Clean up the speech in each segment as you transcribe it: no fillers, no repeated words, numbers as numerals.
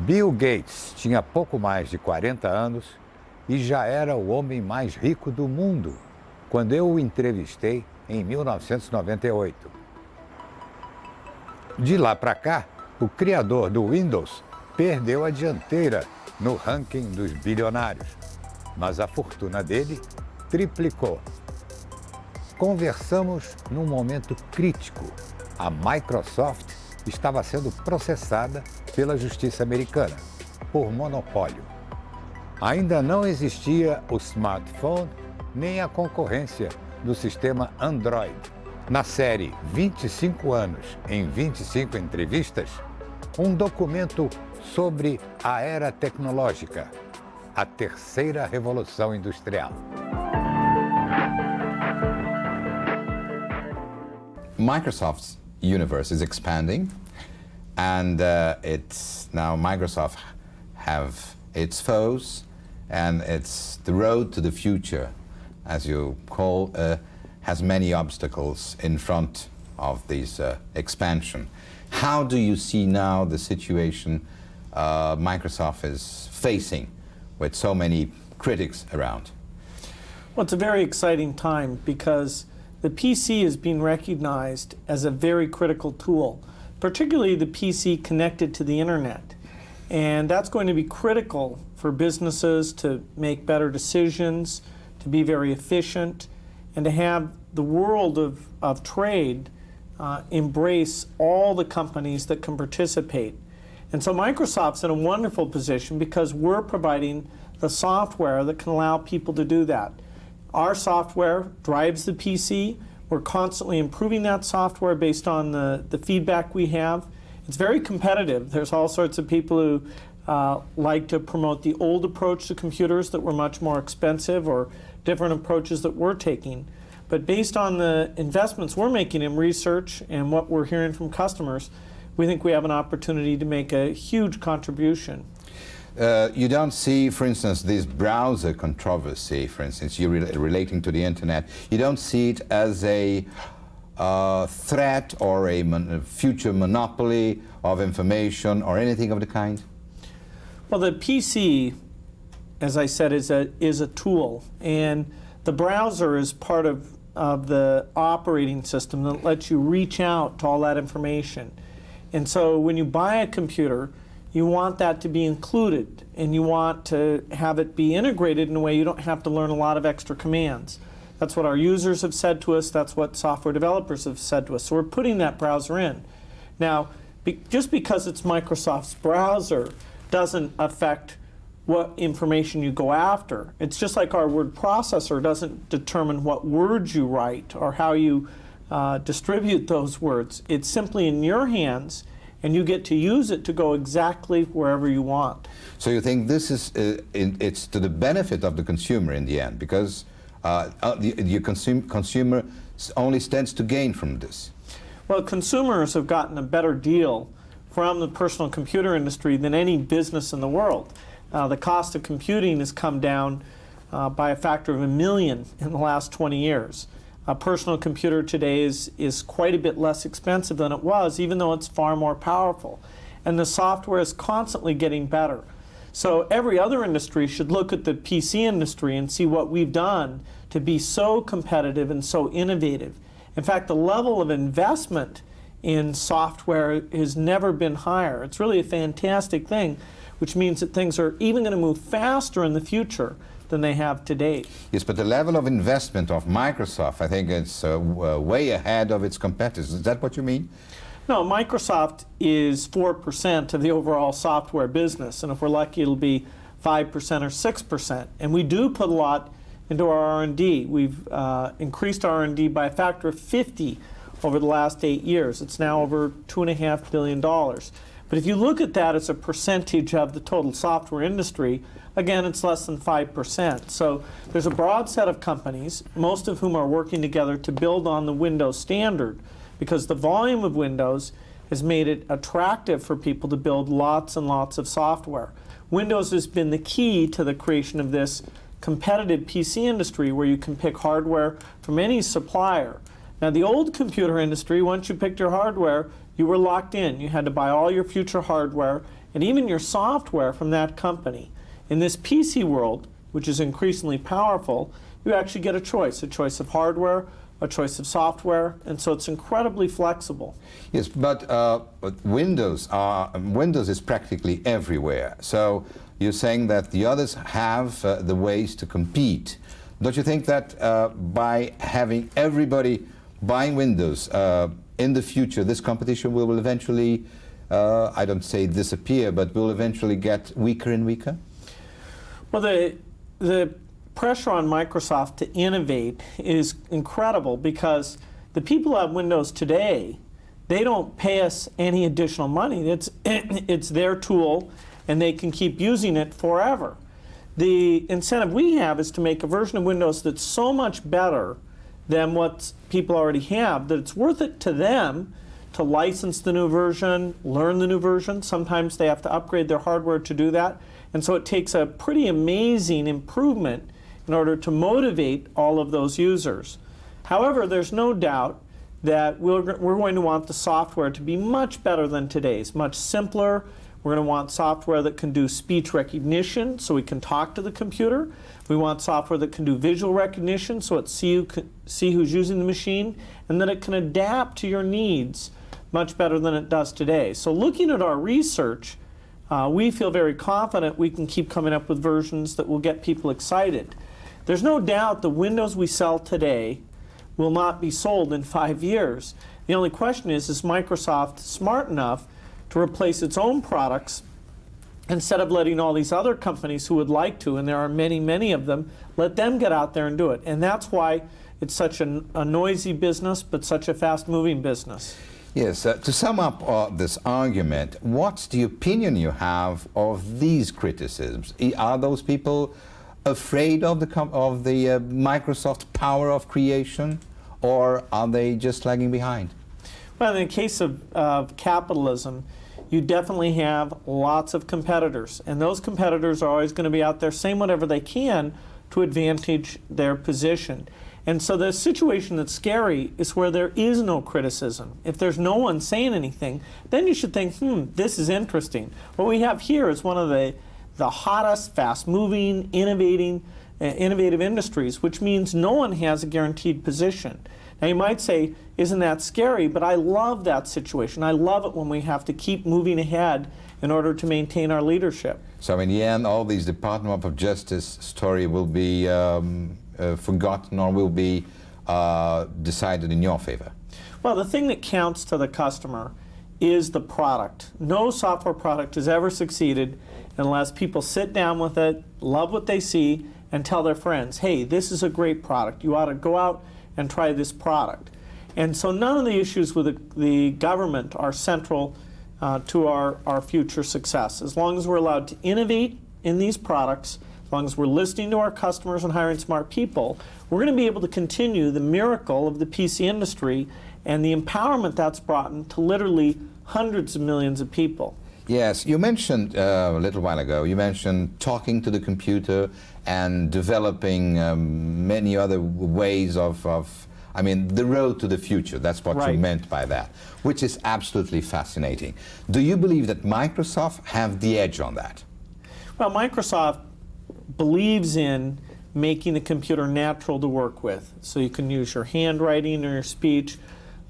Bill Gates tinha pouco mais de 40 anos e já era o homem mais rico do mundo quando eu o entrevistei em 1998. De lá para cá, o criador do Windows perdeu a dianteira no ranking dos bilionários, mas a fortuna dele triplicou. Conversamos num momento crítico. A Microsoft estava sendo processada pela justiça americana por monopólio. Ainda não existia o smartphone nem a concorrência do sistema Android. Na série 25 anos em 25 entrevistas, um documento sobre a era tecnológica, a terceira revolução industrial. Microsoft's universe is expanding, and it's now Microsoft have its foes, and it's the road to the future, as you call, has many obstacles in front of this expansion. How do you see now the situation Microsoft is facing with so many critics around? Well, it's a very exciting time because the PC is being recognized as a very critical tool, particularly the PC connected to the internet. And that's going to be critical for businesses to make better decisions, to be very efficient, and to have the world of trade embrace all the companies that can participate. And so Microsoft's in a wonderful position because we're providing the software that can allow people to do that. Our software drives the PC. We're constantly improving that software based on the feedback we have. It's very competitive. There's all sorts of people who like to promote the old approach to computers that were much more expensive, or different approaches that we're taking. But based on the investments we're making in research and what we're hearing from customers, we think we have an opportunity to make a huge contribution. You don't see, for instance, this browser controversy, for instance, you're relating to the internet, you don't see it as a threat or a future monopoly of information or anything of the kind? Well, the PC, as I said, is a tool, and the browser is part of the operating system that lets you reach out to all that information. And so when you buy a computer, you want that to be included, and you want to have it be integrated in a way you don't have to learn a lot of extra commands. That's what our users have said to us. That's what software developers have said to us. So we're putting that browser in. Now, just because it's Microsoft's browser doesn't affect what information you go after. It's just like our word processor doesn't determine what words you write or how you distribute those words. It's simply in your hands, and you get to use it to go exactly wherever you want. So you think this is it's to the benefit of the consumer in the end, because the consumer only stands to gain from this? Well, consumers have gotten a better deal from the personal computer industry than any business in the world. The cost of computing has come down by a factor of 1 million in the last 20 years. A personal computer today is quite a bit less expensive than it was, even though it's far more powerful. And the software is constantly getting better. So every other industry should look at the PC industry and see what we've done to be so competitive and so innovative. In fact, the level of investment in software has never been higher. It's really a fantastic thing, which means that things are even going to move faster in the future than they have today. Yes, but the level of investment of Microsoft, I think it's way ahead of its competitors. Is that what you mean? No, Microsoft is 4% of the overall software business, and if we're lucky, it'll be 5% or 6%. And we do put a lot into our R&D. We've increased R&D by a factor of 50 over the last 8 years. It's now over $2.5 billion. But if you look at that as a percentage of the total software industry, again, it's less than 5%. So there's a broad set of companies, most of whom are working together to build on the Windows standard, because the volume of Windows has made it attractive for people to build lots and lots of software. Windows has been the key to the creation of this competitive PC industry where you can pick hardware from any supplier. Now, the old computer industry, once you picked your hardware, you were locked in. You had to buy all your future hardware, and even your software from that company. In this PC world, which is increasingly powerful, you actually get a choice of hardware, a choice of software, and so it's incredibly flexible. Yes, but Windows is practically everywhere. So you're saying that the others have the ways to compete. Don't you think that by having everybody buying Windows, in the future this competition will eventually, I don't say disappear, but will eventually get weaker and weaker? Well, the pressure on Microsoft to innovate is incredible because the people who have Windows today, they don't pay us any additional money. It's their tool, and they can keep using it forever. The incentive we have is to make a version of Windows that's so much better than what people already have that it's worth it to them to license the new version, learn the new version. Sometimes they have to upgrade their hardware to do that. And so it takes a pretty amazing improvement in order to motivate all of those users. However, there's no doubt that we're going to want the software to be much better than today's, much simpler. We're going to want software that can do speech recognition so we can talk to the computer. We want software that can do visual recognition so it see who's using the machine, and that it can adapt to your needs much better than it does today. So looking at our research, we feel very confident we can keep coming up with versions that will get people excited. There's no doubt the Windows we sell today will not be sold in 5 years. The only question is Microsoft smart enough to replace its own products instead of letting all these other companies who would like to, and there are many, many of them, let them get out there and do it. And that's why it's such a noisy business, but such a fast-moving business. Yes, to sum up this argument, what's the opinion you have of these criticisms? Are those people afraid of the Microsoft power of creation, or are they just lagging behind? Well, in the case of capitalism, you definitely have lots of competitors, and those competitors are always going to be out there saying whatever they can to advantage their position. And so the situation that's scary is where there is no criticism. If there's no one saying anything, then you should think, this is interesting. What we have here is one of the hottest, fast-moving, innovative industries, which means no one has a guaranteed position. Now you might say, isn't that scary? But I love that situation. I love it when we have to keep moving ahead in order to maintain our leadership. So in the end, all these Department of Justice story will be forgotten or will be decided in your favor? Well, the thing that counts to the customer is the product. No software product has ever succeeded unless people sit down with it, love what they see, and tell their friends, hey, this is a great product. You ought to go out and try this product. And so none of the issues with the government are central to our future success. As long as we're allowed to innovate in these products, as long as we're listening to our customers and hiring smart people, we're going to be able to continue the miracle of the PC industry and the empowerment that's brought into literally hundreds of millions of people. Yes, you mentioned a little while ago, you mentioned talking to the computer and developing many other ways of, I mean, the road to the future. That's what you meant by that, which is absolutely fascinating. Do you believe that Microsoft have the edge on that? Well, Microsoft believes in making the computer natural to work with, so you can use your handwriting or your speech.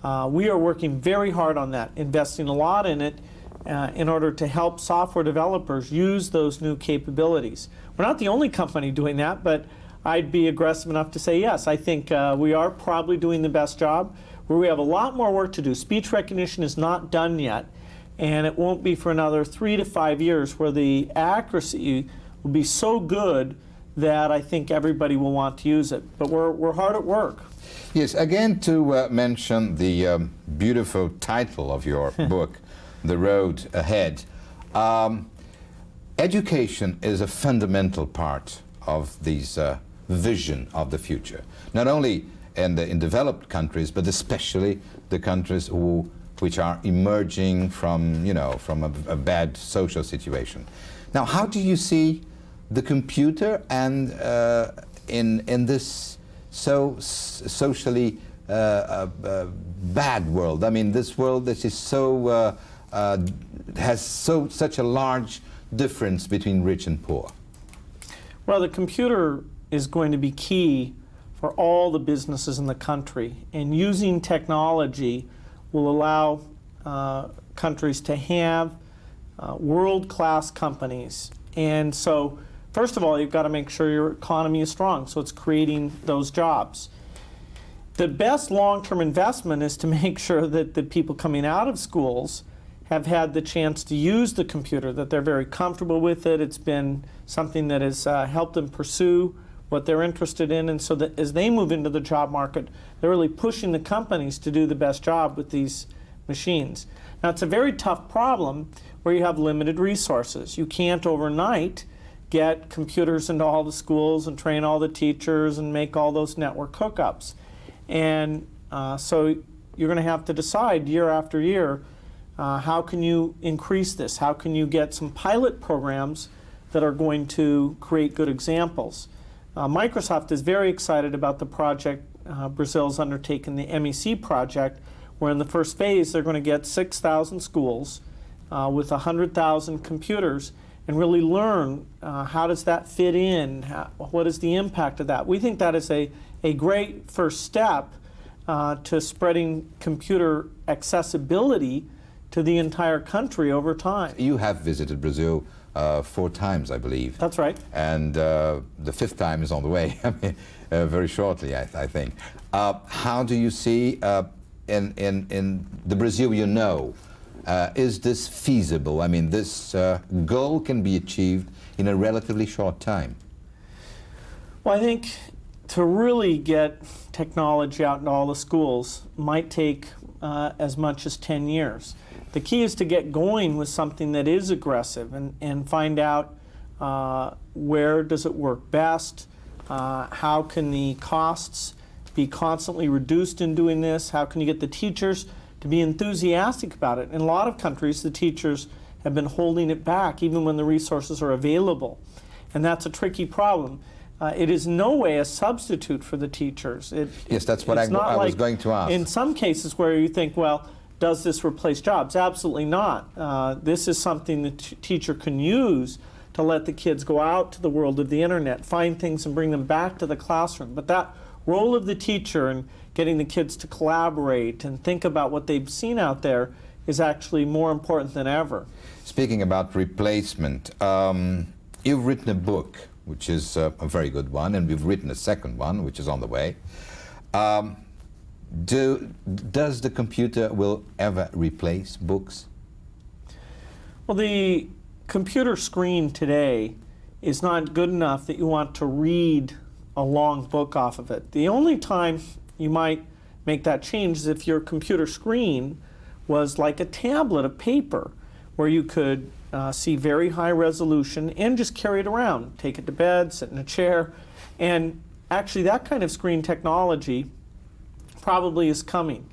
We are working very hard on that, investing a lot in it in order to help software developers use those new capabilities. We're not the only company doing that, but I'd be aggressive enough to say yes. I think we are probably doing the best job. Where we have a lot more work to do. Speech recognition is not done yet, and it won't be for another 3 to 5 years where the accuracy will be so good that I think everybody will want to use it. But we're hard at work. Yes, again, to mention the beautiful title of your book, The Road Ahead. Education is a fundamental part of this vision of the future. Not only in developed countries, but especially the countries which are emerging from, from a bad social situation. Now, how do you see the computer and in this so socially bad world? I mean, this world that is so has such a large difference between rich and poor? Well, the computer is going to be key for all the businesses in the country, and using technology will allow countries to have world-class companies. And so, first of all, you've got to make sure your economy is strong, so it's creating those jobs. The best long-term investment is to make sure that the people coming out of schools have had the chance to use the computer, that they're very comfortable with it. It's been something that has helped them pursue what they're interested in, and so that as they move into the job market, they're really pushing the companies to do the best job with these machines. Now, it's a very tough problem where you have limited resources. You can't overnight get computers into all the schools and train all the teachers and make all those network hookups. And so you're going to have to decide year after year, how can you increase this? How can you get some pilot programs that are going to create good examples? Microsoft is very excited about the project Brazil's undertaken, the MEC project, where in the first phase they're going to get 6,000 schools with 100,000 computers and really learn how does that fit in, what is the impact of that. We think that is a great first step to spreading computer accessibility to the entire country over time. You have visited Brazil 4 times, I believe. That's right. And the 5th time is on the way, I mean, very shortly, I think. How do you see in the Brazil you know, is this feasible? I mean, this goal can be achieved in a relatively short time. Well, I think to really get technology out in all the schools might take as much as 10 years. The key is to get going with something that is aggressive and find out where does it work best, how can the costs be constantly reduced in doing this, how can you get the teachers to be enthusiastic about it. In a lot of countries, the teachers have been holding it back even when the resources are available, and that's a tricky problem. It is no way a substitute for the teachers. Yes, that's what I was going to ask. In some cases where you think, well, does this replace jobs? Absolutely not. This is something the teacher can use to let the kids go out to the world of the internet, find things and bring them back to the classroom. But that role of the teacher and getting the kids to collaborate and think about what they've seen out there is actually more important than ever. Speaking about replacement, you've written a book, which is a very good one, and we've written a second one, which is on the way. Does the computer will ever replace books? Well, the computer screen today is not good enough that you want to read a long book off of it. The only time you might make that change is if your computer screen was like a tablet of paper where you could see very high resolution and just carry it around, take it to bed, sit in a chair. And actually that kind of screen technology probably is coming.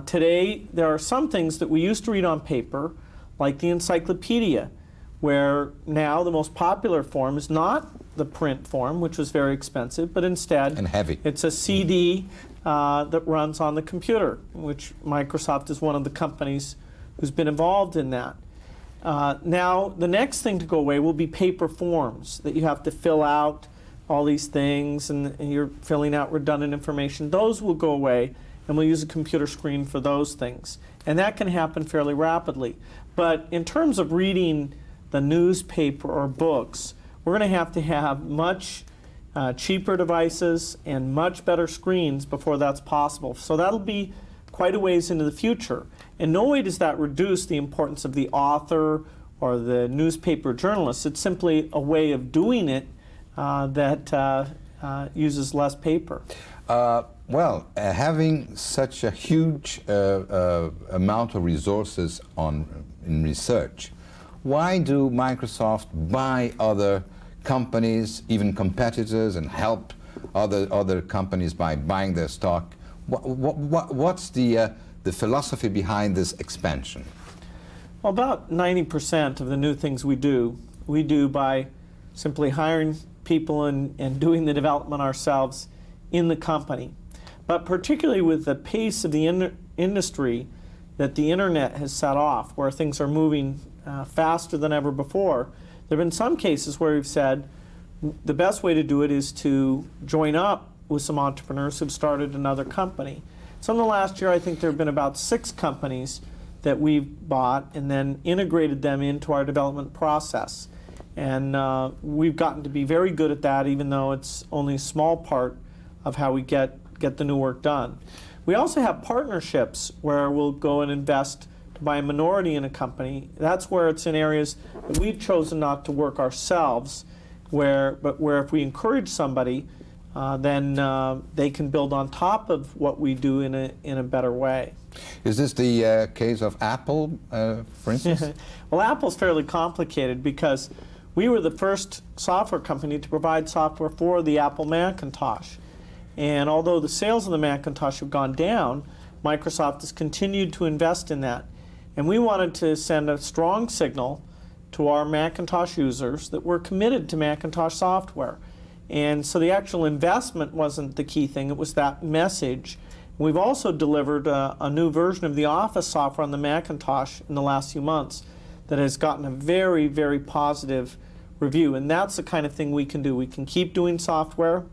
Today there are some things that we used to read on paper, like the encyclopedia, where now the most popular form is not the print form, which was very expensive, but instead and heavy. It's a CD that runs on the computer, which Microsoft is one of the companies who's been involved in that. Now, the next thing to go away will be paper forms that you have to fill out all these things and you're filling out redundant information. Those will go away and we'll use a computer screen for those things. And that can happen fairly rapidly. But in terms of reading the newspaper or books, we're going to have much cheaper devices and much better screens before that's possible. So that'll be quite a ways into the future. In no way does that reduce the importance of the author or the newspaper journalist. It's simply a way of doing it that uses less paper. Well, having such a huge amount of resources in research, why do Microsoft buy other companies, even competitors, and help other companies by buying their stock? What's the philosophy behind this expansion? Well, about 90% of the new things we do by simply hiring people and doing the development ourselves in the company. But particularly with the pace of the industry that the internet has set off, where things are moving faster than ever before. There have been some cases where we've said the best way to do it is to join up with some entrepreneurs who've started another company. So in the last year, I think there have been about 6 companies that we've bought and then integrated them into our development process. And we've gotten to be very good at that, even though it's only a small part of how we get the new work done. We also have partnerships where we'll go and invest to buy a minority in a company. That's where it's in areas that we've chosen not to work ourselves, but where if we encourage somebody, then they can build on top of what we do in a better way. Is this the case of Apple, for instance? Well, Apple's fairly complicated because we were the first software company to provide software for the Apple Macintosh. And although the sales of the Macintosh have gone down, Microsoft has continued to invest in that. And we wanted to send a strong signal to our Macintosh users that we're committed to Macintosh software. And so the actual investment wasn't the key thing, it was that message. We've also delivered a new version of the Office software on the Macintosh in the last few months that has gotten a very, very positive review. And that's the kind of thing we can do. We can keep doing software,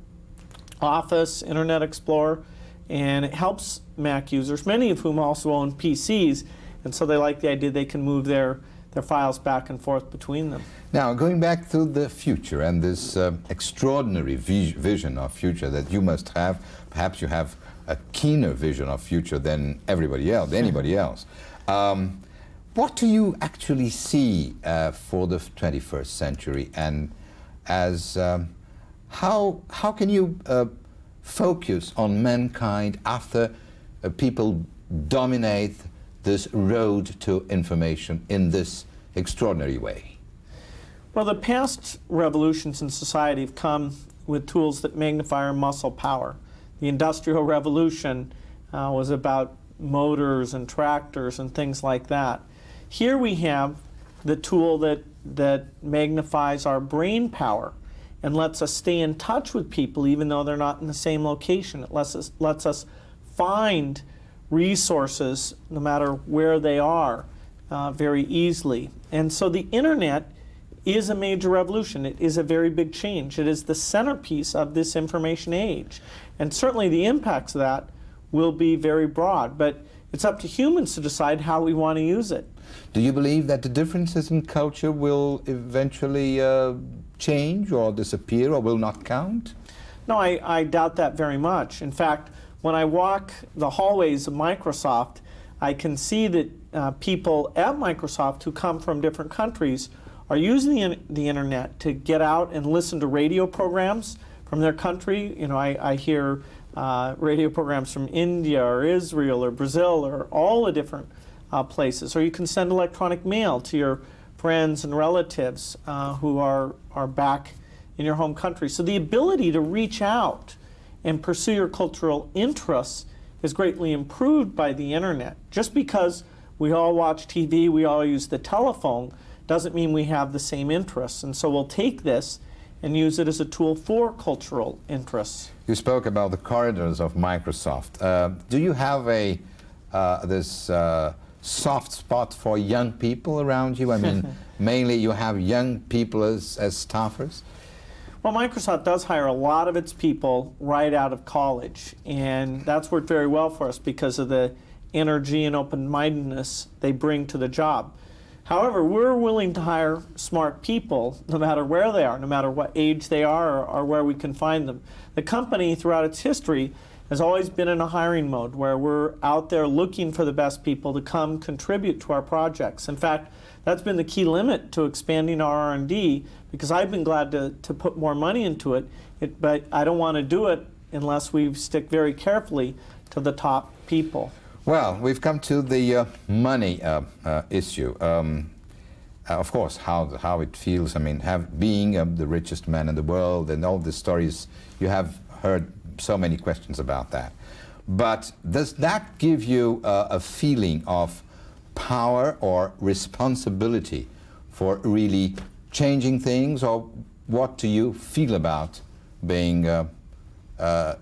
Office, Internet Explorer, and it helps Mac users, many of whom also own PCs, and so they like the idea they can move their files back and forth between them. Now, going back to the future and this extraordinary vision of future that you must have, perhaps you have a keener vision of future than everybody else, anybody else. What do you actually see for the 21st century, and as how can you focus on mankind after people dominate this road to information in this extraordinary way? Well, the past revolutions in society have come with tools that magnify our muscle power. The Industrial Revolution was about motors and tractors and things like that. Here we have the tool that magnifies our brain power and lets us stay in touch with people even though they're not in the same location. It lets us find resources no matter where they are very easily. And so the internet is a major revolution. It is a very big change. It is the centerpiece of this information age. And certainly the impacts of that will be very broad, but it's up to humans to decide how we want to use it. Do you believe that the differences in culture will eventually change or disappear or will not count? No, I doubt that very much. In fact, when I walk the hallways of Microsoft, I can see that people at Microsoft who come from different countries are using the internet to get out and listen to radio programs from their country. You know, I hear radio programs from India or Israel or Brazil or all the different places. Or you can send electronic mail to your friends and relatives who are back in your home country. So the ability to reach out and pursue your cultural interests is greatly improved by the internet. Just because we all watch TV, we all use the telephone, doesn't mean we have the same interests. And so we'll take this and use it as a tool for cultural interests. You spoke about the corridors of Microsoft. Do you have this soft spot for young people around you? I mean, mainly you have young people as staffers? Well, Microsoft does hire a lot of its people right out of college, and that's worked very well for us because of the energy and open-mindedness they bring to the job. However, we're willing to hire smart people no matter where they are, no matter what age they are or where we can find them. The company, throughout its history, has always been in a hiring mode where we're out there looking for the best people to come contribute to our projects. In fact, that's been the key limit to expanding our R&D, because I've been glad to put more money into it, but I don't want to do it unless we stick very carefully to the top people. Well, we've come to the money issue. Of course, how it feels, I mean, being the richest man in the world and all the stories, you have heard so many questions about that. But does that give you a feeling of power or responsibility for really changing things, or what do you feel about being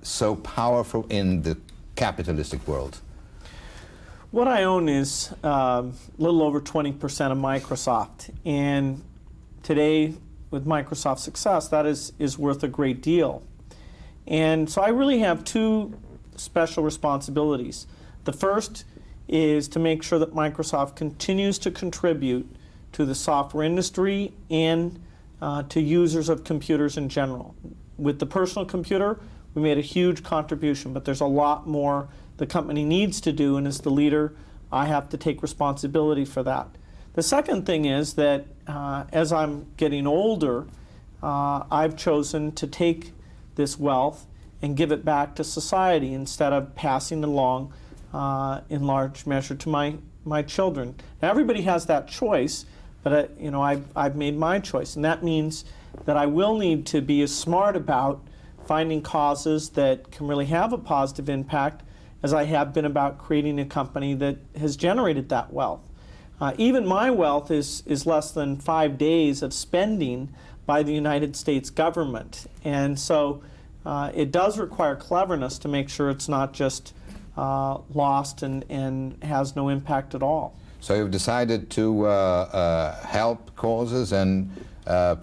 so powerful in the capitalistic world? What I own is a little over 20% of Microsoft, and today, with Microsoft's success, that is worth a great deal. And so I really have two special responsibilities. The first is to make sure that Microsoft continues to contribute to the software industry and to users of computers in general. With the personal computer, we made a huge contribution, but there's a lot more the company needs to do, and as the leader, I have to take responsibility for that. The second thing is that as I'm getting older, I've chosen to take this wealth and give it back to society instead of passing it along in large measure to my children. Now, everybody has that choice, but I've made my choice, and that means that I will need to be as smart about finding causes that can really have a positive impact as I have been about creating a company that has generated that wealth. Even my wealth is less than 5 days of spending by the United States government. And so it does require cleverness to make sure it's not just lost and has no impact at all. So you've decided to help causes and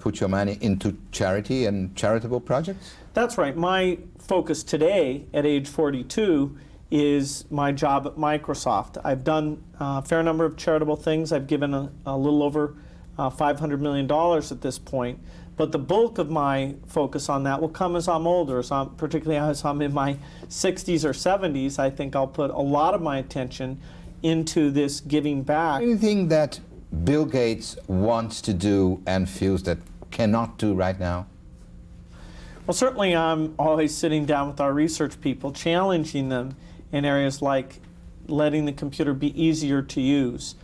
put your money into charity and charitable projects? That's right. My focus today at age 42 is my job at Microsoft. I've done a fair number of charitable things. I've given a little over $500 million at this point. But the bulk of my focus on that will come as I'm older, particularly as I'm in my 60s or 70s. I think I'll put a lot of my attention into this giving back. Anything that Bill Gates wants to do and feels that cannot do right now? Well, certainly I'm always sitting down with our research people, challenging them in areas like letting the computer be easier to use.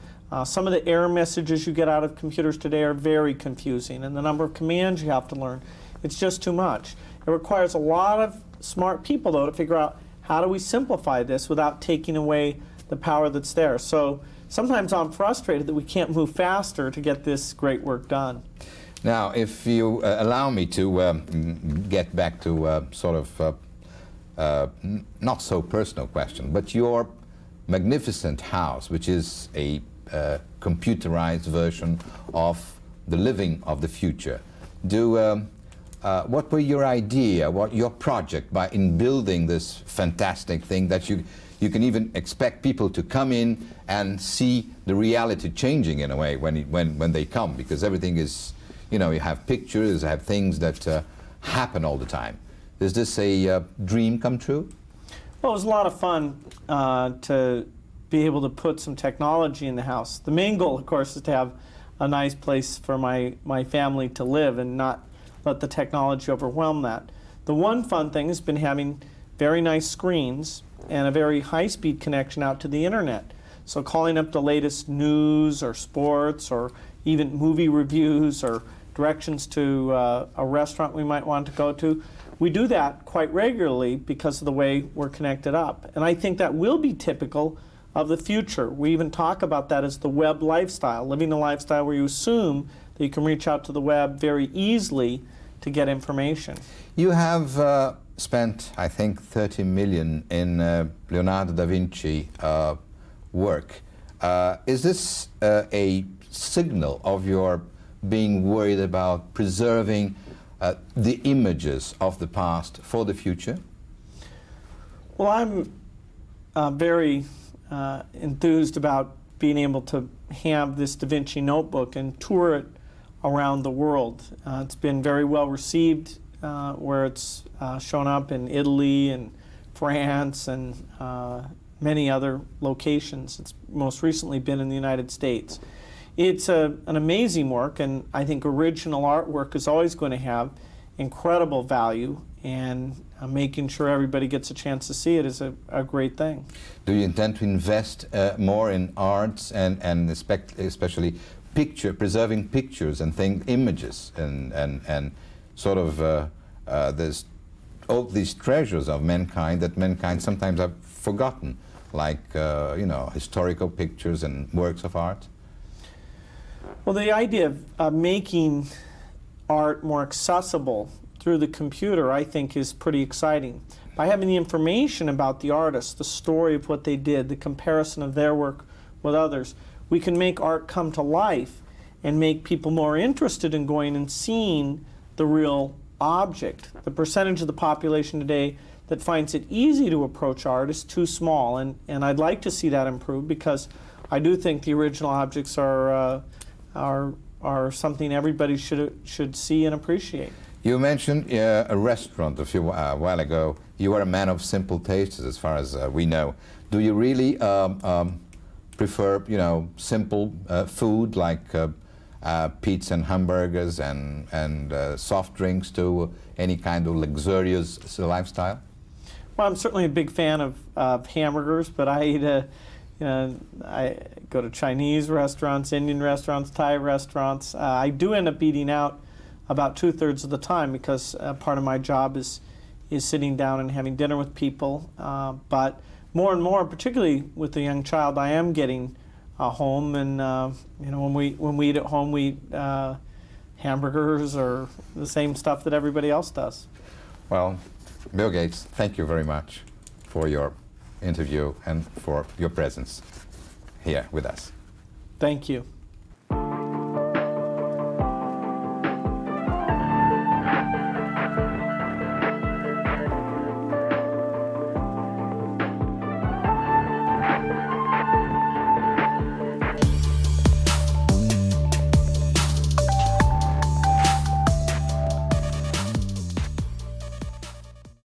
Some of the error messages you get out of computers today are very confusing, and the number of commands you have to learn, it's just too much. It requires a lot of smart people, though, to figure out how do we simplify this without taking away the power that's there. So sometimes I'm frustrated that we can't move faster to get this great work done. Now, if you allow me to get back to sort of not so personal question, but your magnificent house, which is a computerized version of the living of the future. What were your idea, what your project in building this fantastic thing that you can even expect people to come in and see the reality changing in a way when they come, because everything is, you have pictures, you have things that happen all the time. Is this a dream come true? Well, it was a lot of fun to be able to put some technology in the house. The main goal, of course, is to have a nice place for my family to live and not let the technology overwhelm that. The one fun thing has been having very nice screens and a very high-speed connection out to the internet. So calling up the latest news or sports or even movie reviews or directions to a restaurant we might want to go to, we do that quite regularly because of the way we're connected up. And I think that will be typical of the future. We even talk about that as the web lifestyle, living a lifestyle where you assume that you can reach out to the web very easily to get information. You have spent, I think, 30 million in Leonardo da Vinci work. Is this a signal of your being worried about preserving the images of the past for the future? Well, I'm very enthused about being able to have this Da Vinci notebook and tour it around the world. It's been very well received where it's shown up in Italy and France and many other locations. It's most recently been in the United States. It's an amazing work, and I think original artwork is always going to have incredible value, and making sure everybody gets a chance to see it is a great thing. Do you intend to invest more in arts and especially preserving pictures and images and sort of there's all these treasures of mankind that mankind sometimes have forgotten, like historical pictures and works of art? Well, the idea of making art more accessible through the computer, I think, is pretty exciting. by having the information about the artist, the story of what they did, the comparison of their work with others, we can make art come to life and make people more interested in going and seeing the real object. The percentage of the population today that finds it easy to approach art is too small, and I'd like to see that improve, because I do think the original objects are something everybody should see and appreciate. You mentioned a restaurant a while ago. You are a man of simple tastes, as far as we know. Do you really prefer, simple food like pizza and hamburgers and soft drinks to any kind of luxurious lifestyle? Well, I'm certainly a big fan of hamburgers, but I eat I go to Chinese restaurants, Indian restaurants, Thai restaurants. I do end up eating out about 2/3 of the time, because part of my job is sitting down and having dinner with people. But more and more, particularly with a young child, I am getting home, and when we eat at home, we eat hamburgers or the same stuff that everybody else does. Well, Bill Gates, thank you very much for your interview and for your presence here with us. Thank you.